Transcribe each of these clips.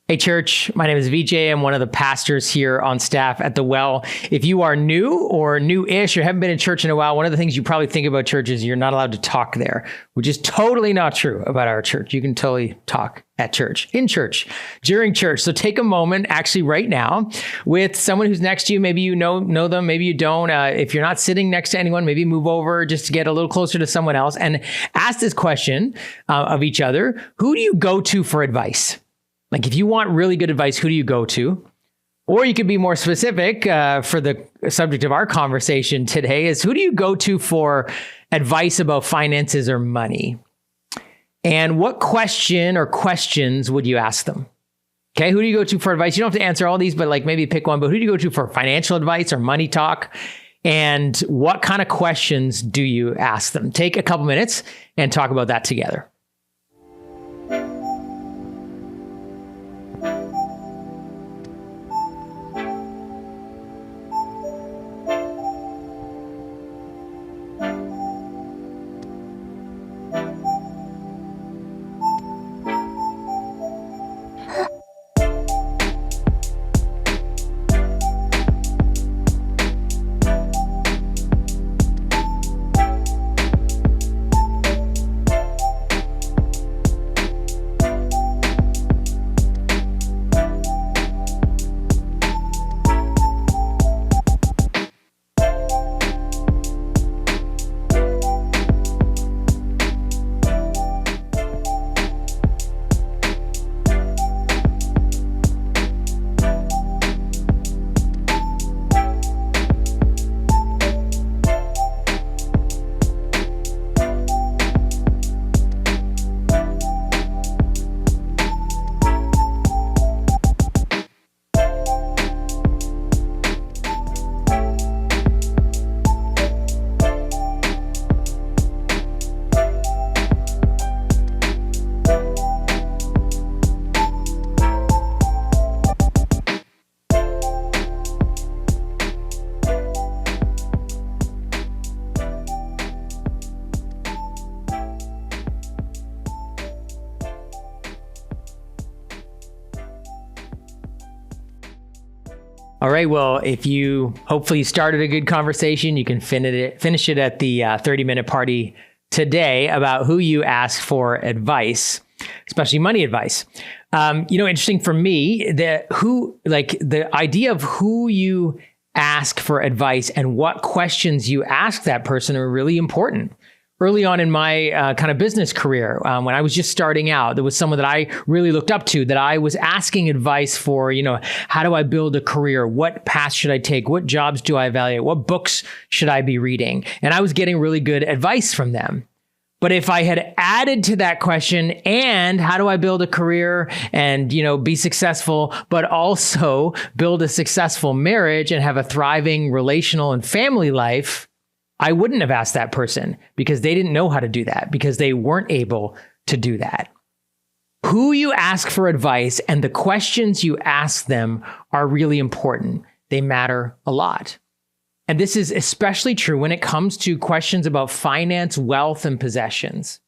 Hey, church. My name is VJ. I'm one of the pastors here on staff at The Well. If you are new or new-ish or haven't been in church in a while, one of the things you probably think about church is you're not allowed to talk there, which is totally not true about our church. You can totally talk at church, in church, during church. So take a moment, actually right now, with someone who's next to you. Maybe you know them, maybe you don't. If you're not sitting next to anyone, maybe move over just to get a little closer to someone else and ask this question of each other. Who do you go to for advice? Like, if you want really good advice, who do you go to? Or you could be more specific for the subject of our conversation today is, who do you go to for advice about finances or money? And what question or questions would you ask them? Okay, who do you go to for advice? You don't have to answer all these, but like maybe pick one. But who do you go to for financial advice or money talk? And what kind of questions do you ask them? Take a couple minutes and talk about that together. All right. Well, if you hopefully started a good conversation, you can finish it at the 30-minute party today about who you ask for advice, especially money advice. Interesting for me, the idea of who you ask for advice and what questions you ask that person are really important. Early on in my kind of business career, when I was just starting out, there was someone that I really looked up to, that I was asking advice for, how do I build a career? What path should I take? What jobs do I evaluate? What books should I be reading? And I was getting really good advice from them. But if I had added to that question, and how do I build a career and, be successful, but also build a successful marriage and have a thriving relational and family life, I wouldn't have asked that person, because they didn't know how to do that, because they weren't able to do that. Who you ask for advice and the questions you ask them are really important. They matter a lot. And this is especially true when it comes to questions about finance, wealth, and possessions.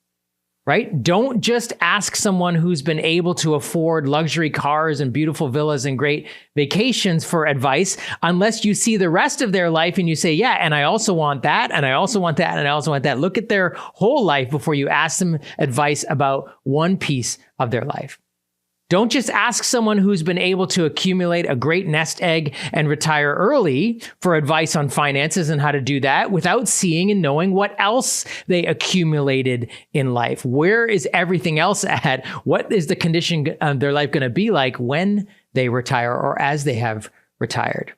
Right? Don't just ask someone who's been able to afford luxury cars and beautiful villas and great vacations for advice unless you see the rest of their life and you say, yeah, and I also want that, and I also want that, and I also want that. Look at their whole life before you ask them advice about one piece of their life. Don't just ask someone who's been able to accumulate a great nest egg and retire early for advice on finances and how to do that without seeing and knowing what else they accumulated in life. Where is everything else at? What is the condition of their life going to be like when they retire or as they have retired?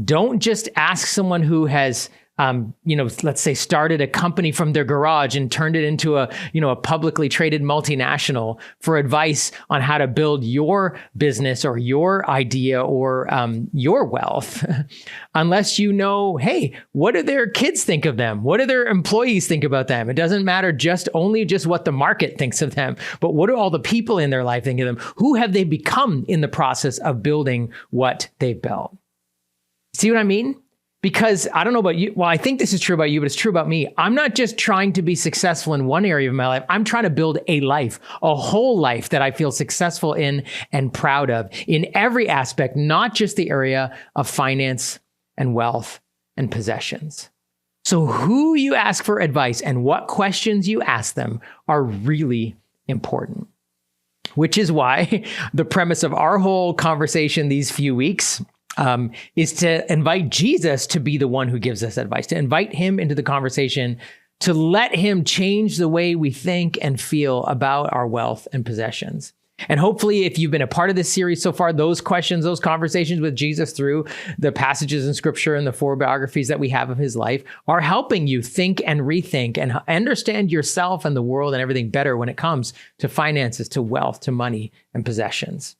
Don't just ask someone who has let's say started a company from their garage and turned it into a publicly traded multinational for advice on how to build your business or your idea or your wealth, unless hey, what do their kids think of them? What do their employees think about them? It doesn't matter just what the market thinks of them, but what do all the people in their life think of them? Who have they become in the process of building what they've built? See what I mean? Because I don't know about you. Well, I think this is true about you, but it's true about me. I'm not just trying to be successful in one area of my life. I'm trying to build a life, a whole life that I feel successful in and proud of in every aspect, not just the area of finance and wealth and possessions. So who you ask for advice and what questions you ask them are really important. Which is why the premise of our whole conversation these few weeks is to invite Jesus to be the one who gives us advice, to invite him into the conversation, to let him change the way we think and feel about our wealth and possessions. And hopefully, if you've been a part of this series so far, those questions, those conversations with Jesus through the passages in scripture and the 4 biographies that we have of his life are helping you think and rethink and understand yourself and the world and everything better when it comes to finances, to wealth, to money and possessions.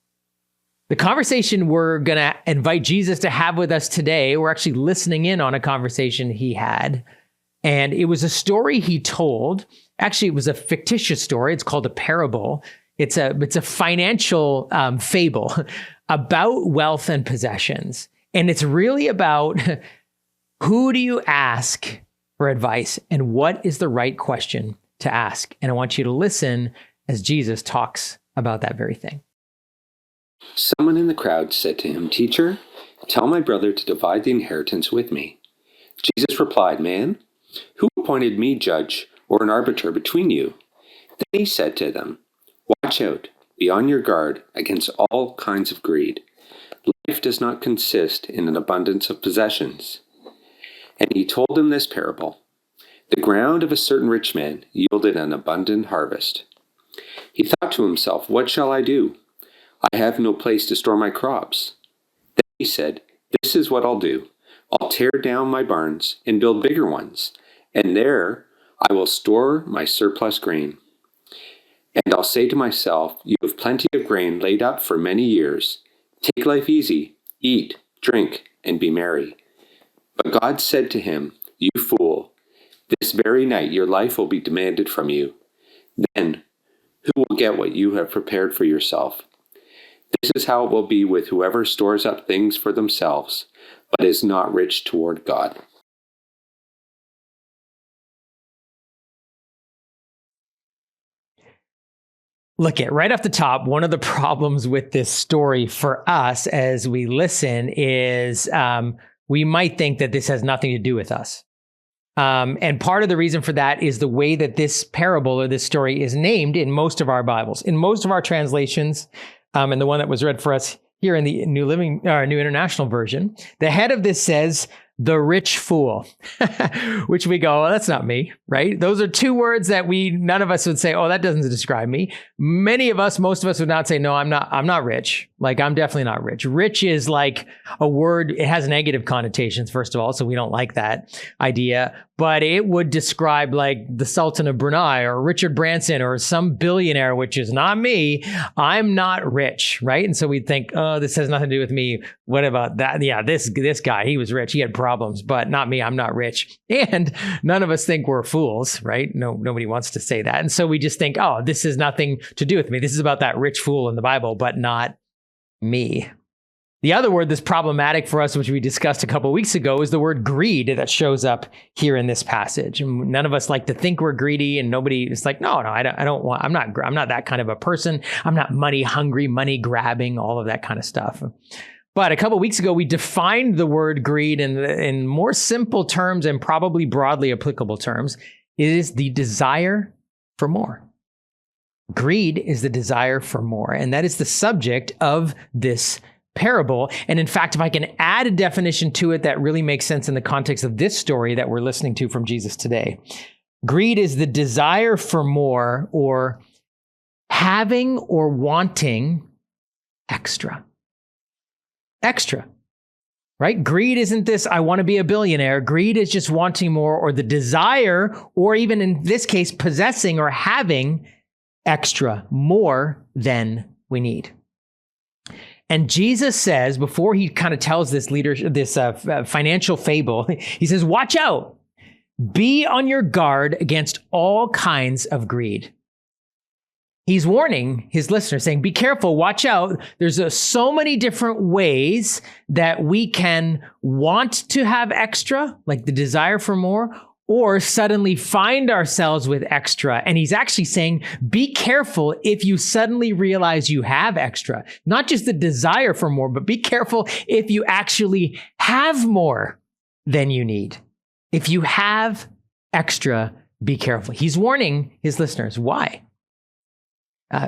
The conversation we're going to invite Jesus to have with us today, we're actually listening in on a conversation he had. And it was a story he told. Actually, it was a fictitious story. It's called a parable. It's a financial fable about wealth and possessions. And it's really about who do you ask for advice and what is the right question to ask. And I want you to listen as Jesus talks about that very thing. Someone in the crowd said to him, "Teacher, tell my brother to divide the inheritance with me." Jesus replied, "Man, who appointed me judge or an arbiter between you?" Then he said to them, "Watch out, be on your guard against all kinds of greed. Life does not consist in an abundance of possessions." And he told him this parable. The ground of a certain rich man yielded an abundant harvest. He thought to himself, "What shall I do? I have no place to store my crops." Then he said, "This is what I'll do. I'll tear down my barns and build bigger ones, and there I will store my surplus grain. And I'll say to myself, you have plenty of grain laid up for many years. Take life easy, eat, drink, and be merry." But God said to him, "You fool, this very night your life will be demanded from you. Then who will get what you have prepared for yourself? This is how it will be with whoever stores up things for themselves, but is not rich toward God." Look at right off the top, one of the problems with this story for us as we listen is we might think that this has nothing to do with us. And part of the reason for that is the way that this parable or this story is named in most of our Bibles. In most of our translations, and the one that was read for us here in the New International Version, the head of this says, "the rich fool," which we go, well, that's not me, right? Those are two words that none of us would say, oh, that doesn't describe me. Most of us would not say, no, I'm not rich. Like, I'm definitely not rich. Rich is like a word, it has negative connotations, first of all, so we don't like that idea. But it would describe like the Sultan of Brunei or Richard Branson or some billionaire, which is not me. I'm not rich, right? And so we'd think, oh, this has nothing to do with me. What about that? Yeah, this guy, he was rich. He had problems, but not me. I'm not rich. And none of us think we're fools, right? No, nobody wants to say that. And so we just think, oh, this has nothing to do with me. This is about that rich fool in the Bible, but not me. The other word that's problematic for us, which we discussed a couple of weeks ago, is the word greed that shows up here in this passage. And none of us like to think we're greedy, and nobody is like, no, I don't want. I'm not that kind of a person. I'm not money hungry, money grabbing, all of that kind of stuff. But a couple of weeks ago, we defined the word greed in more simple terms and probably broadly applicable terms. It is the desire for more. Greed is the desire for more, and that is the subject of this parable. And in fact, if I can add a definition to it that really makes sense in the context of this story that we're listening to from Jesus today, greed is the desire for more or having or wanting extra. Extra, right? Greed isn't this, I want to be a billionaire. Greed is just wanting more or the desire, or even in this case, possessing or having extra, more than we need. And Jesus says, before he kind of tells this financial fable, he says, watch out, be on your guard against all kinds of greed. He's warning his listeners, saying, be careful, watch out. There's so many different ways that we can want to have extra, like the desire for more, or suddenly find ourselves with extra. And he's actually saying, be careful if you suddenly realize you have extra. Not just the desire for more, but be careful if you actually have more than you need. If you have extra, be careful. He's warning his listeners. Why?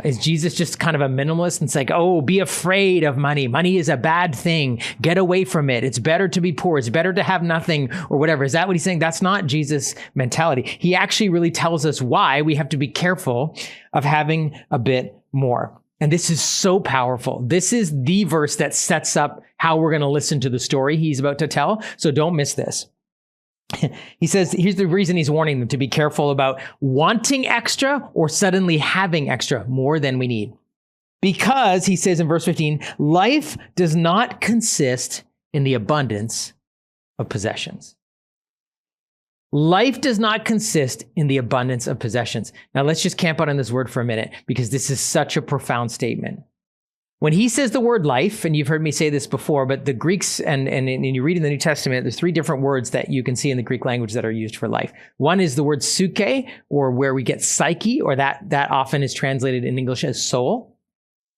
Is Jesus just kind of a minimalist and it's like, oh, be afraid of money. Money is a bad thing. Get away from it. It's better to be poor. It's better to have nothing or whatever. Is that what he's saying? That's not Jesus' mentality. He actually really tells us why we have to be careful of having a bit more. And this is so powerful. This is the verse that sets up how we're going to listen to the story he's about to tell. So don't miss this. He says, here's the reason he's warning them to be careful about wanting extra or suddenly having extra, more than we need. Because, he says in verse 15, life does not consist in the abundance of possessions. Life does not consist in the abundance of possessions. Now let's just camp out on this word for a minute, because this is such a profound statement. When he says the word life, and you've heard me say this before, but the Greeks, and you read in the New Testament, there's 3 different words that you can see in the Greek language that are used for life. One is the word psyche, or where we get psyche, or that often is translated in English as soul.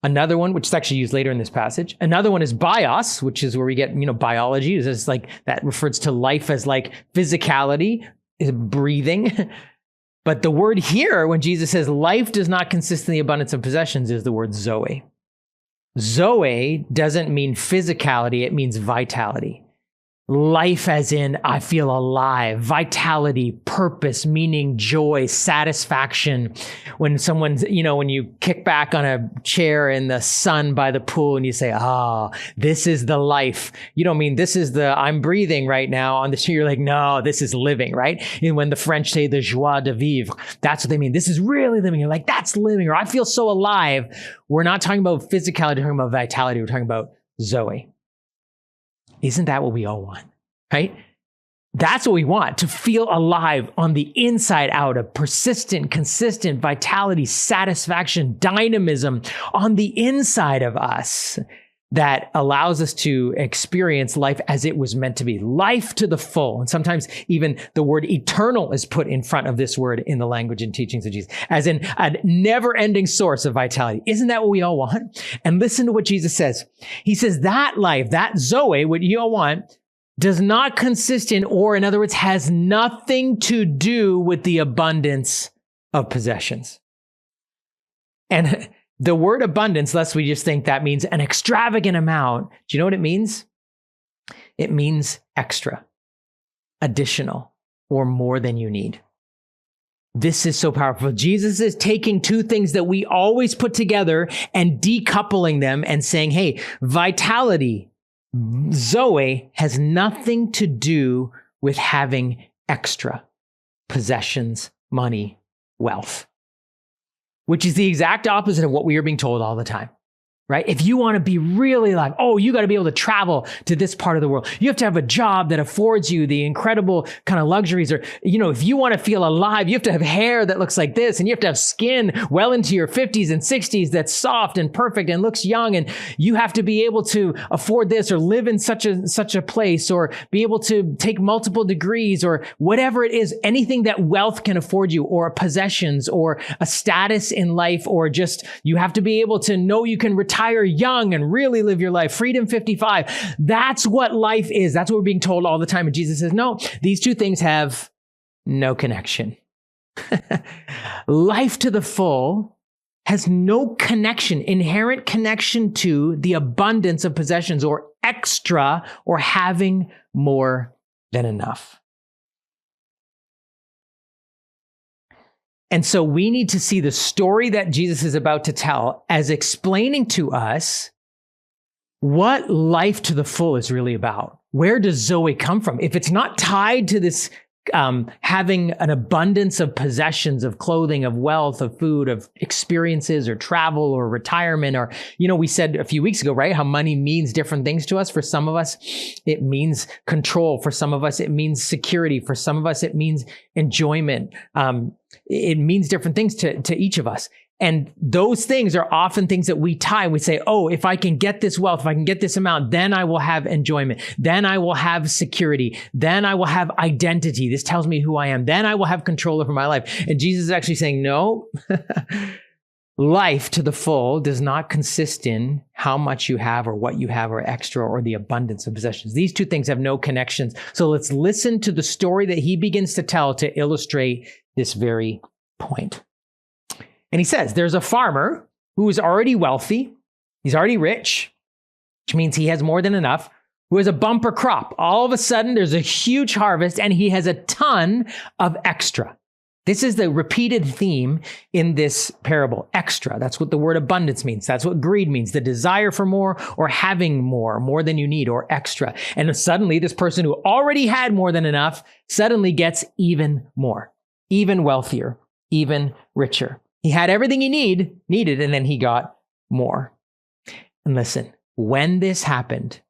Another one, which is actually used later in this passage. Another one is bios, which is where we get, biology. It's like that refers to life as like physicality, breathing. But the word here, when Jesus says life does not consist in the abundance of possessions, is the word zoe. Zoe doesn't mean physicality, it means vitality. Life as in, I feel alive, vitality, purpose, meaning, joy, satisfaction. When someone's, when you kick back on a chair in the sun by the pool and you say, this is the life. You don't mean this is the, I'm breathing right now on the chair. You're like, no, this is living, right? And when the French say the joie de vivre, that's what they mean. This is really living. You're like, that's living, or I feel so alive. We're not talking about physicality, we're talking about vitality. We're talking about Zoe. Isn't that what we all want, right? That's what we want, to feel alive on the inside out, of persistent, consistent vitality, satisfaction, dynamism on the inside of us that allows us to experience life as it was meant to be, life to the full. And sometimes even the word eternal is put in front of this word in the language and teachings of Jesus, as in a never-ending source of vitality. Isn't that what we all want? And listen to what Jesus says. He says that life, that Zoe, what you all want, does not consist in, or in other words, has nothing to do with the abundance of possessions. And the word abundance, lest we just think that means an extravagant amount. Do you know what it means? It means extra, additional, or more than you need. This is so powerful. Jesus is taking 2 things that we always put together and decoupling them and saying, hey, vitality, Zoe, has nothing to do with having extra possessions, money, wealth. Which is the exact opposite of what we are being told all the time, right? If you want to be really alive, you got to be able to travel to this part of the world. You have to have a job that affords you the incredible kind of luxuries. Or, if you want to feel alive, you have to have hair that looks like this, and you have to have skin well into your 50s and 60s that's soft and perfect and looks young. And you have to be able to afford this, or live in such a place, or be able to take multiple degrees, or whatever it is, anything that wealth can afford you, or possessions, or a status in life, or just you have to be able to know you can retire young and really live your life. Freedom 55. That's what life is. That's what we're being told all the time. And Jesus says, no, these 2 things have no connection. Life to the full has no connection, inherent connection to the abundance of possessions, or extra, or having more than enough. And so we need to see the story that Jesus is about to tell as explaining to us what life to the full is really about. Where does Zoe come from? If it's not tied to this having an abundance of possessions, of clothing, of wealth, of food, of experiences, or travel, or retirement, or, we said a few weeks ago, right, how money means different things to us. For some of us, it means control. For some of us, it means security. For some of us, it means enjoyment. It means different things to each of us. And those things are often things that we tie. We say, oh, if I can get this wealth, if I can get this amount, then I will have enjoyment. Then I will have security. Then I will have identity. This tells me who I am. Then I will have control over my life. And Jesus is actually saying, no, life to the full does not consist in how much you have or what you have or extra or the abundance of possessions. These two things have no connections. So let's listen to the story that he begins to tell to illustrate this very point. And he says, there's a farmer who is already wealthy. He's already rich, which means he has more than enough, who has a bumper crop. All of a sudden, there's a huge harvest and he has a ton of extra. This is the repeated theme in this parable, extra. That's what the word abundance means. That's what greed means, the desire for more or having more than you need or extra. And suddenly this person who already had more than enough suddenly gets even more, even wealthier, even richer. He had everything he needed, and then he got more. And listen, when this happened,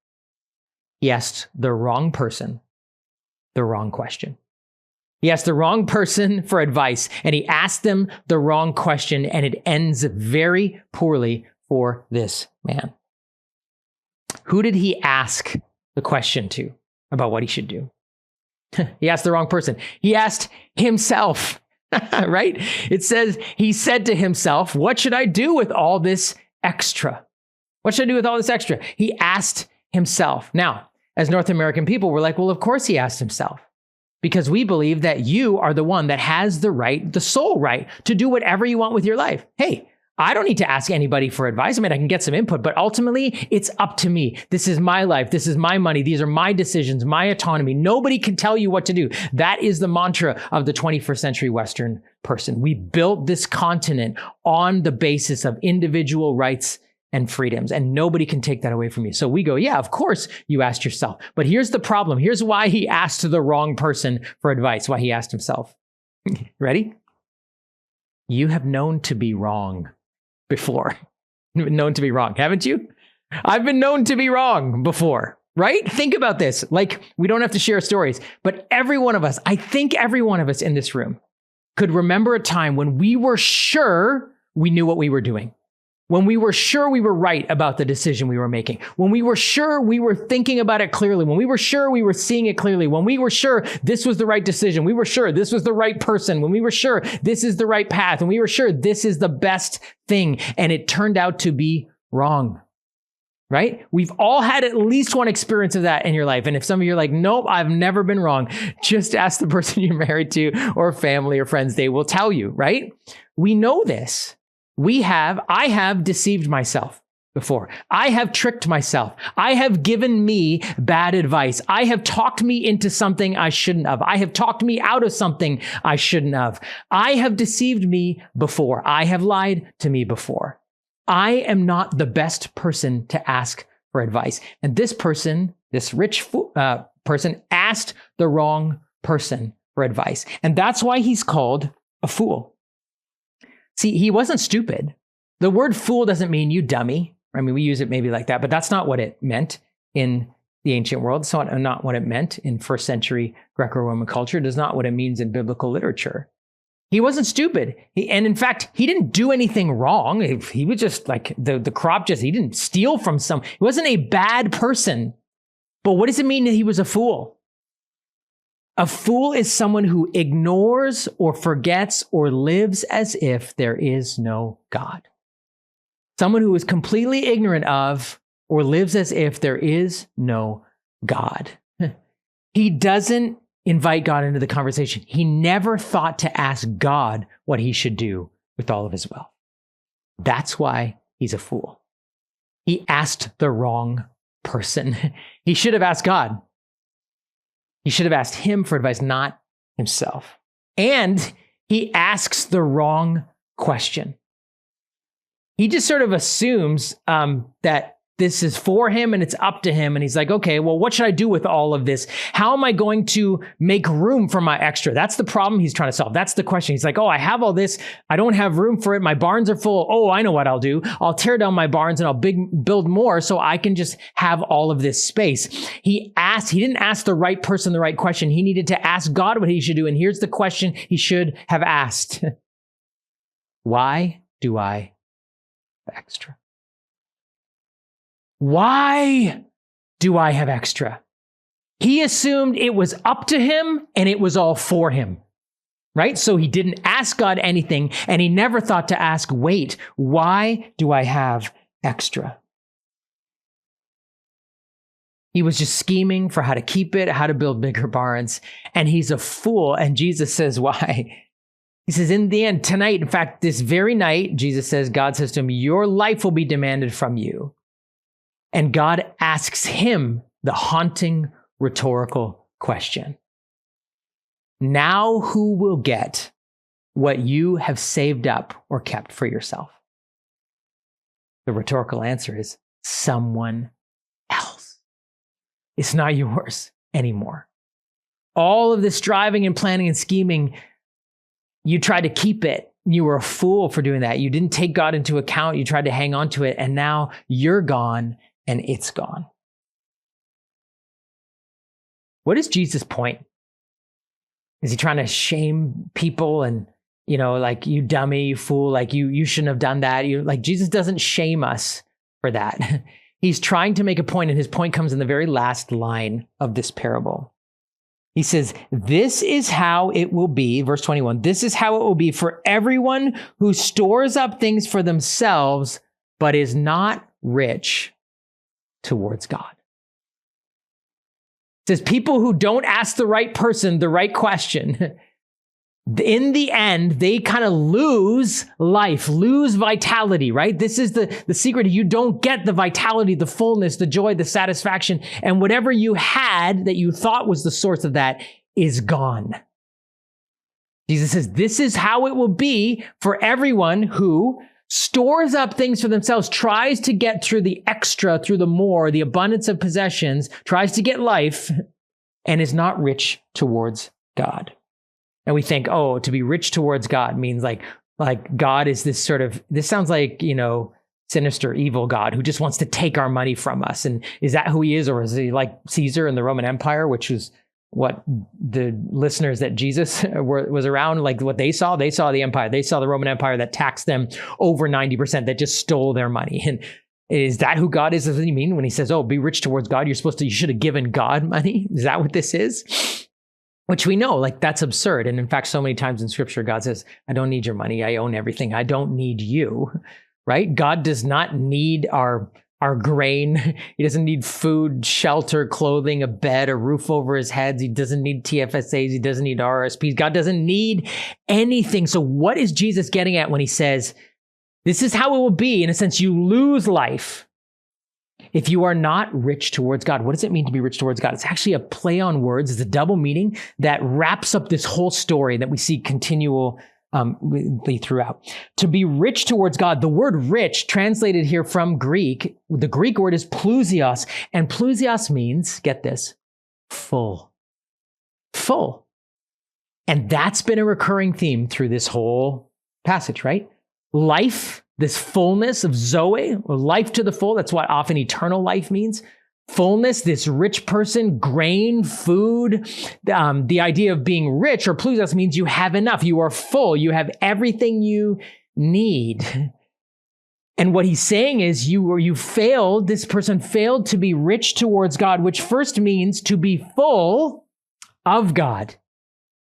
he asked the wrong person the wrong question. He asked the wrong person for advice, and he asked them the wrong question, and it ends very poorly for this man. Who did he ask the question to about what he should do? He asked the wrong person. He asked himself. Right? It says he said to himself, what should I do with all this extra? What should I do with all this extra? He asked himself. Now, as North American people, we're like, well, of course he asked himself, because we believe that you are the one that has the right, the sole right to do whatever you want with your life. Hey, I don't need to ask anybody for advice. I mean, I can get some input, but ultimately it's up to me. This is my life. This is my money. These are my decisions, my autonomy. Nobody can tell you what to do. That is the mantra of the 21st century Western person. We built this continent on the basis of individual rights and freedoms, and nobody can take that away from you. So we go, yeah, of course you asked yourself. But here's the problem. Here's why he asked the wrong person for advice, why he asked himself. Ready? You have known to be wrong before. Known to be wrong, haven't you? I've been known to be wrong before, right? Think about this. Like, we don't have to share stories, but every one of us, I think every one of us in this room could remember a time when we were sure we knew what we were doing. When we were sure we were right about the decision we were making, when we were sure we were thinking about it clearly, when we were sure we were seeing it clearly, when we were sure this was the right decision, we were sure this was the right person, when we were sure this is the right path, and we were sure this is the best thing, and it turned out to be wrong, right? We've all had at least one experience of that in your life. And if some of you are like, nope, I've never been wrong, just ask the person you're married to or family or friends. They will tell you, right? We know this. I have deceived myself before. I have tricked myself. I have given me bad advice. I have talked me into something I shouldn't have. I have talked me out of something I shouldn't have. I have deceived me before. I have lied to me before. I am not the best person to ask for advice. And this person, this rich person, asked the wrong person for advice. And that's why he's called a fool. See, he wasn't stupid. The word fool doesn't mean you dummy. I mean, we use it maybe like that, but that's not what it meant in the ancient world. It's not what it meant in first century Greco-Roman culture. It is not what it means in biblical literature. He wasn't stupid. And in fact, he didn't do anything wrong. He was just like the crop, he didn't steal from he wasn't a bad person. But what does it mean that he was a fool? A fool is someone who ignores or forgets or lives as if there is no God. Someone who is completely ignorant of or lives as if there is no God. He doesn't invite God into the conversation. He never thought to ask God what he should do with all of his wealth. That's why he's a fool. He asked the wrong person. He should have asked God. He should have asked him for advice, not himself. And he asks the wrong question. He just sort of assumes that this is for him and it's up to him. And he's like, okay, well, what should I do with all of this? How am I going to make room for my extra? That's the problem he's trying to solve. That's the question. He's like, oh, I have all this. I don't have room for it. My barns are full. Oh, I know what I'll do. I'll tear down my barns and I'll build more so I can just have all of this space. He didn't ask the right person the right question. He needed to ask God what he should do. And here's the question he should have asked. Why do I have extra? Why do I have extra? He assumed it was up to him and it was all for him, right? So he didn't ask God anything, and he never thought to ask, wait, why do I have extra? He was just scheming for how to keep it, how to build bigger barns, and he's a fool. And Jesus says, why? He says, in the end, tonight, in fact, this very night, Jesus says, God says to him, your life will be demanded from you. And God asks him the haunting rhetorical question. Now who will get what you have saved up or kept for yourself? The rhetorical answer is someone else. It's not yours anymore. All of this driving and planning and scheming, you tried to keep it. You were a fool for doing that. You didn't take God into account. You tried to hang on to it, and now you're gone and it's gone. What is Jesus' point? Is he trying to shame people and, like, you dummy, you fool, like you shouldn't have done that? Jesus doesn't shame us for that. He's trying to make a point, and his point comes in the very last line of this parable. He says, this is how it will be, verse 21, this is how it will be for everyone who stores up things for themselves, but is not rich towards God. It says people who don't ask the right person the right question, in the end, they kind of lose life, lose vitality, right? This is the secret. You don't get the vitality, the fullness, the joy, the satisfaction, and whatever you had that you thought was the source of that is gone. Jesus says, this is how it will be for everyone who stores up things for themselves, tries to get through the extra, through the more, the abundance of possessions, tries to get life, and is not rich towards God. And we think, oh, to be rich towards God means like God is this this sounds like, sinister, evil God who just wants to take our money from us. And is that who he is? Or is he like Caesar in the Roman Empire, which is what the listeners that Jesus was around, like what they saw the empire. They saw the Roman Empire that taxed them over 90%, that just stole their money. And is that who God is? Does he mean when he says, oh, be rich towards God, you should have given God money? Is that what this is? Which we know, like, that's absurd. And in fact, so many times in scripture, God says, I don't need your money. I own everything. I don't need you, right? God does not need our grain. He doesn't need food, shelter, clothing, a bed, a roof over his head. He doesn't need TFSAs. He doesn't need RSPs. God doesn't need anything. So what is Jesus getting at when he says, this is how it will be? In a sense, you lose life if you are not rich towards God. What does it mean to be rich towards God? It's actually a play on words. It's a double meaning that wraps up this whole story that we see continually throughout. To be rich towards God, the word rich translated here from Greek, the Greek word is plusios, and plusios means, get this, full. Full. And that's been a recurring theme through this whole passage, right? Life, this fullness of Zoe, or life to the full, that's what often eternal life means. Fullness, this rich person, grain, food. The idea of being rich or plusios means you have enough. You are full. You have everything you need. And what he's saying is this person failed to be rich towards God, which first means to be full of God.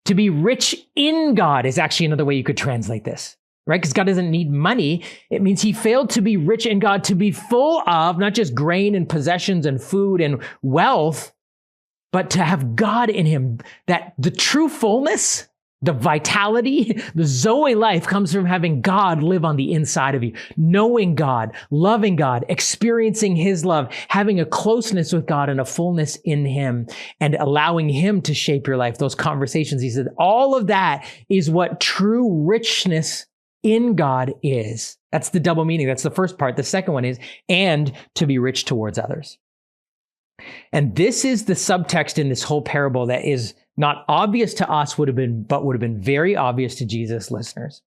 To be rich in God is actually another way you could translate this. Right? Because God doesn't need money. It means he failed to be rich in God, to be full of not just grain and possessions and food and wealth, but to have God in him. That the true fullness, the vitality, the Zoe life comes from having God live on the inside of you, knowing God, loving God, experiencing his love, having a closeness with God and a fullness in him, and allowing him to shape your life. Those conversations, he said, all of that is what true richness in God is. That's the double meaning. That's the first part. The second one is, and to be rich towards others. And this is the subtext in this whole parable that is not obvious to us, but would have been very obvious to Jesus' listeners.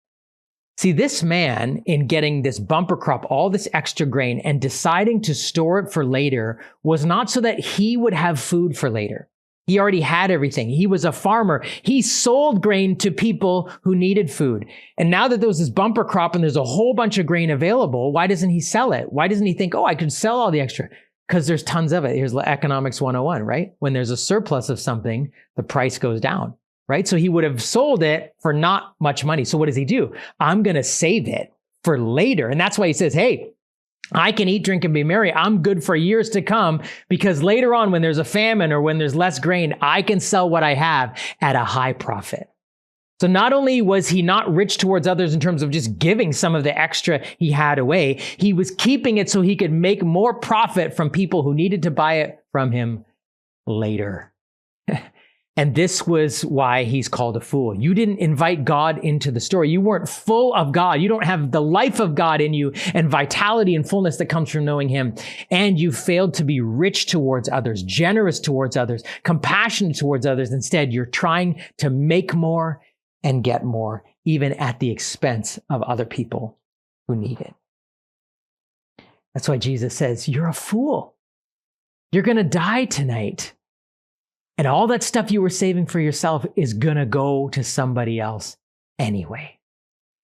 See, this man, in getting this bumper crop, all this extra grain, and deciding to store it for later, was not so that he would have food for later. He already had everything. He was a farmer. He sold grain to people who needed food. And now that there was this bumper crop and there's a whole bunch of grain available, why doesn't he sell it? Why doesn't he think, oh, I could sell all the extra? Because there's tons of it. Here's Economics 101, right? When there's a surplus of something, the price goes down, right? So he would have sold it for not much money. So what does he do? I'm going to save it for later. And that's why he says, hey, I can eat, drink, and be merry. I'm good for years to come because later on when there's a famine or when there's less grain, I can sell what I have at a high profit. So not only was he not rich towards others in terms of just giving some of the extra he had away, he was keeping it so he could make more profit from people who needed to buy it from him later. And this was why he's called a fool. You didn't invite God into the story. You weren't full of God. You don't have the life of God in you and vitality and fullness that comes from knowing him. And you failed to be rich towards others, generous towards others, compassionate towards others. Instead, you're trying to make more and get more, even at the expense of other people who need it. That's why Jesus says, you're a fool. You're going to die tonight. And all that stuff you were saving for yourself is going to go to somebody else anyway.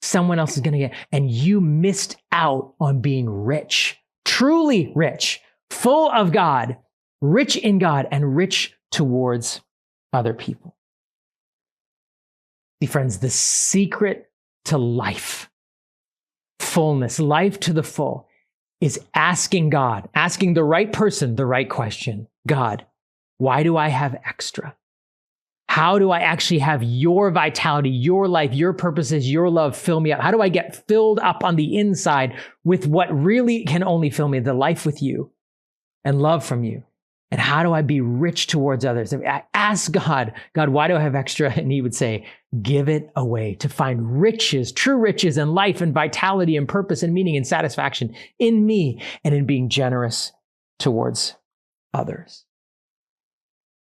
Someone else is going to get, and you missed out on being rich, truly rich, full of God, rich in God, and rich towards other people. See, friends, the secret to life, fullness, life to the full, is asking God, asking the right person the right question. God, why do I have extra? How do I actually have your vitality, your life, your purposes, your love fill me up? How do I get filled up on the inside with what really can only fill me, the life with you and love from you? And how do I be rich towards others? I ask God, why do I have extra? And he would say, give it away to find riches, true riches and life and vitality and purpose and meaning and satisfaction in me and in being generous towards others.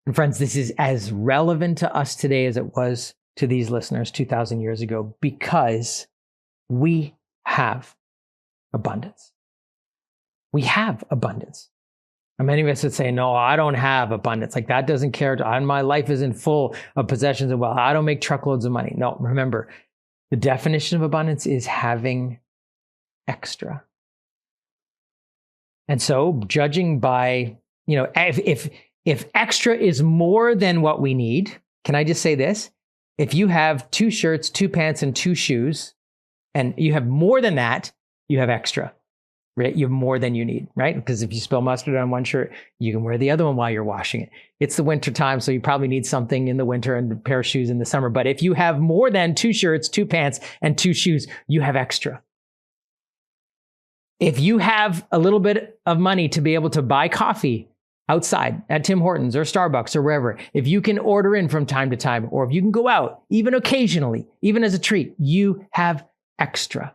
And friends, this is as relevant to us today as it was to these listeners 2,000 years ago because we have abundance. We have abundance. And many of us would say, no, I don't have abundance. Like that doesn't care. My life isn't full of possessions and wealth. I don't make truckloads of money. No, remember, the definition of abundance is having extra. And so judging by, if extra is more than what we need, can I just say this? If you have 2 shirts, 2 pants, and 2 shoes, and you have more than that, you have extra, right? You have more than you need, right? Because if you spill mustard on one shirt, you can wear the other one while you're washing it. It's the winter time, so you probably need something in the winter and a pair of shoes in the summer. But if you have more than 2 shirts, 2 pants, and 2 shoes, you have extra. If you have a little bit of money to be able to buy coffee outside at Tim Hortons or Starbucks or wherever, if you can order in from time to time, or if you can go out, even occasionally, even as a treat, you have extra.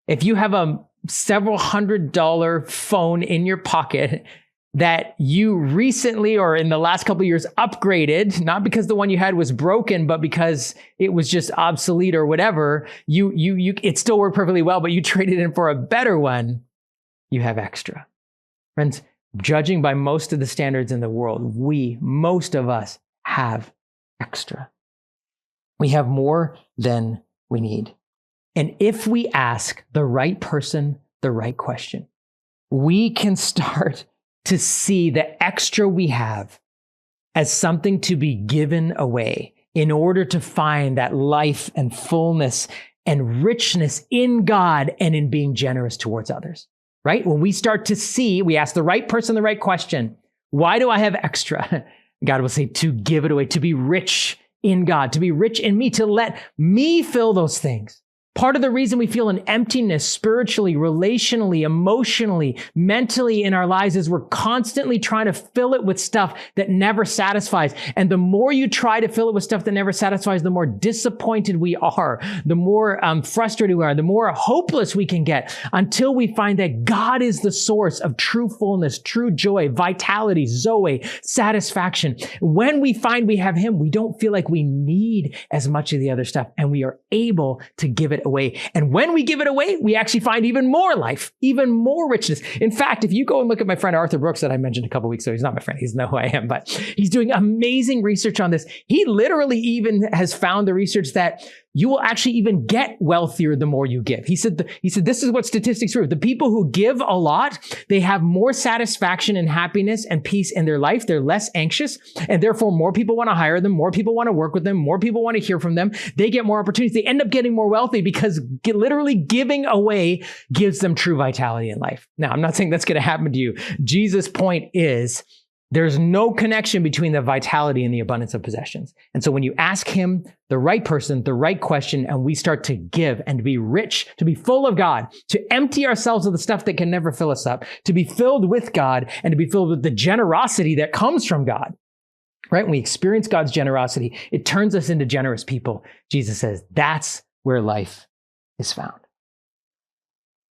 If you have a several $100 phone in your pocket that you recently or in the last couple of years upgraded, not because the one you had was broken, but because it was just obsolete or whatever, it still worked perfectly well, but you traded in for a better one, you have extra. Friends, judging by most of the standards in the world, most of us have extra. We have more than we need. And if we ask the right person the right question, we can start to see the extra we have as something to be given away in order to find that life and fullness and richness in God and in being generous towards others. Right? When we start to see, we ask the right person the right question, why do I have extra? God will say, to give it away, to be rich in God, to be rich in me, to let me fill those things. Part of the reason we feel an emptiness spiritually, relationally, emotionally, mentally in our lives is we're constantly trying to fill it with stuff that never satisfies. And the more you try to fill it with stuff that never satisfies, the more disappointed we are, the more frustrated we are, the more hopeless we can get until we find that God is the source of true fullness, true joy, vitality, Zoe, satisfaction. When we find we have Him, we don't feel like we need as much of the other stuff, and we are able to give it away. And when we give it away, we actually find even more life, even more richness. In fact, if you go and look at my friend Arthur Brooks that I mentioned a couple weeks ago, he's not my friend, he doesn't know who I am, but he's doing amazing research on this. He literally even has found the research that you will actually even get wealthier the more you give. He said, this is what statistics prove. The people who give a lot, they have more satisfaction and happiness and peace in their life. They're less anxious, and therefore more people want to hire them, more people want to work with them, more people want to hear from them. They get more opportunities. They end up getting more wealthy because literally giving away gives them true vitality in life. Now, I'm not saying that's going to happen to you. Jesus' point is, there's no connection between the vitality and the abundance of possessions. And so when you ask him the right person, the right question, and we start to give and to be rich, to be full of God, to empty ourselves of the stuff that can never fill us up, to be filled with God, and to be filled with the generosity that comes from God, right? When we experience God's generosity, it turns us into generous people. Jesus says that's where life is found.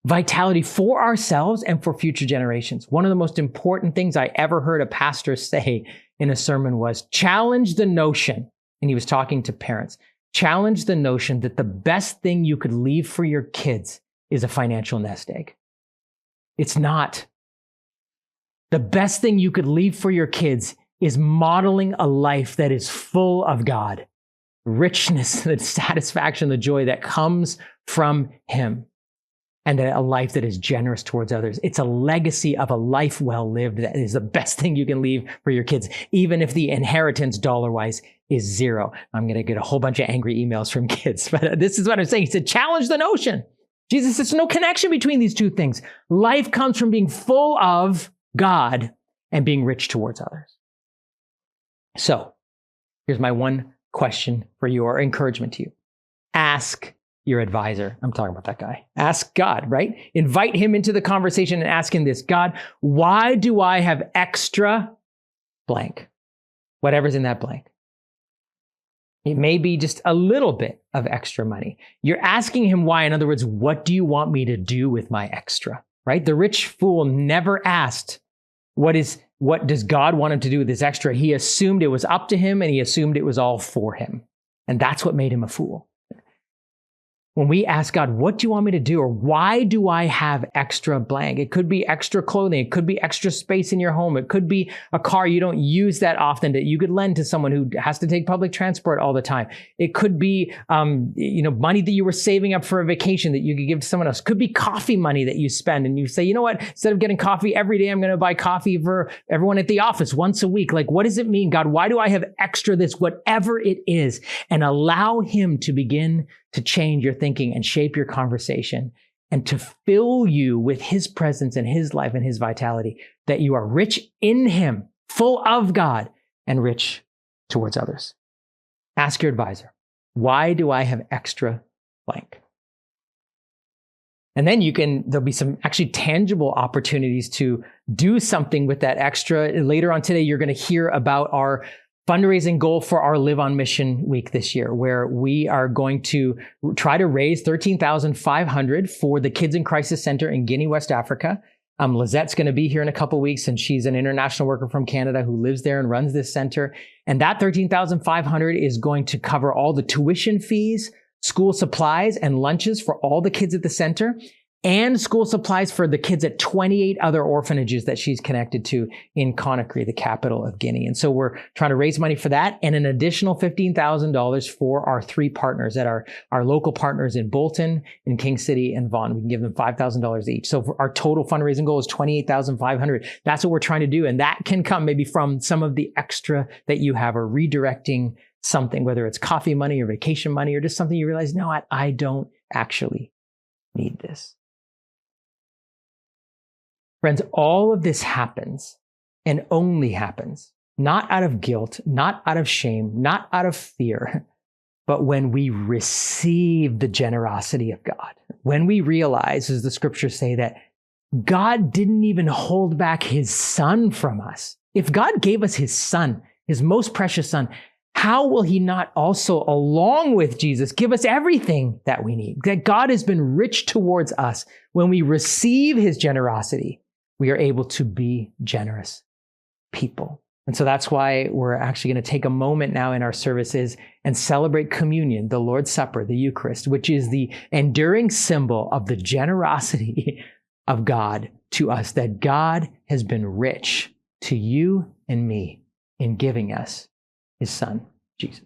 Vitality for ourselves and for future generations. One of the most important things I ever heard a pastor say in a sermon was challenge the notion, and he was talking to parents, challenge the notion that the best thing you could leave for your kids is a financial nest egg. It's not. The best thing you could leave for your kids is modeling a life that is full of God, richness, the satisfaction, the joy that comes from him. And a life that is generous towards others. It's a legacy of a life well lived that is the best thing you can leave for your kids, even if the inheritance dollar-wise is zero. I'm going to get a whole bunch of angry emails from kids, but this is what I'm saying. He said, challenge the notion. Jesus says, no connection between these two things. Life comes from being full of God and being rich towards others. So here's my one question for you, or encouragement to you. Ask your advisor. I'm talking about that guy. Ask God, right? Invite him into the conversation and ask him this: God, why do I have extra blank? Whatever's in that blank. It may be just a little bit of extra money. You're asking him why. In other words, what do you want me to do with my extra, right? The rich fool never asked, what does God want him to do with this extra? He assumed it was up to him, and he assumed it was all for him. And that's what made him a fool. When we ask God, what do you want me to do? Or why do I have extra blank? It could be extra clothing. It could be extra space in your home. It could be a car you don't use that often that you could lend to someone who has to take public transport all the time. It could be, money that you were saving up for a vacation that you could give to someone else. It could be coffee money that you spend, and you say, you know what? Instead of getting coffee every day, I'm going to buy coffee for everyone at the office once a week. Like, what does it mean, God? Why do I have extra this, whatever it is? And allow him to begin to change your thinking and shape your conversation and to fill you with his presence and his life and his vitality, that you are rich in him, full of God, and rich towards others. Ask your advisor, why do I have extra blank? And then there'll be some actually tangible opportunities to do something with that extra. Later on today, you're going to hear about our fundraising goal for our Live on Mission week this year, where we are going to try to raise $13,500 for the Kids in Crisis Center in Guinea, West Africa. Lizette's going to be here in a couple of weeks, and she's an international worker from Canada who lives there and runs this center. And that $13,500 is going to cover all the tuition fees, school supplies, and lunches for all the kids at the center, and school supplies for the kids at 28 other orphanages that she's connected to in Conakry, the capital of Guinea. And so we're trying to raise money for that, and an additional $15,000 for our 3 partners that are our local partners in Bolton, in King City, and Vaughan. We can give them $5,000 each. So our total fundraising goal is $28,500. That's what we're trying to do. And that can come maybe from some of the extra that you have, or redirecting something, whether it's coffee money or vacation money, or just something you realize, no, I don't actually need this. Friends, all of this happens, and only happens, not out of guilt, not out of shame, not out of fear, but when we receive the generosity of God. When we realize, as the scriptures say, that God didn't even hold back his son from us. If God gave us his son, his most precious son, how will he not also, along with Jesus, give us everything that we need? That God has been rich towards us. When we receive his generosity, we are able to be generous people. And so that's why we're actually going to take a moment now in our services and celebrate communion, the Lord's Supper, the Eucharist, which is the enduring symbol of the generosity of God to us, that God has been rich to you and me in giving us his Son, Jesus.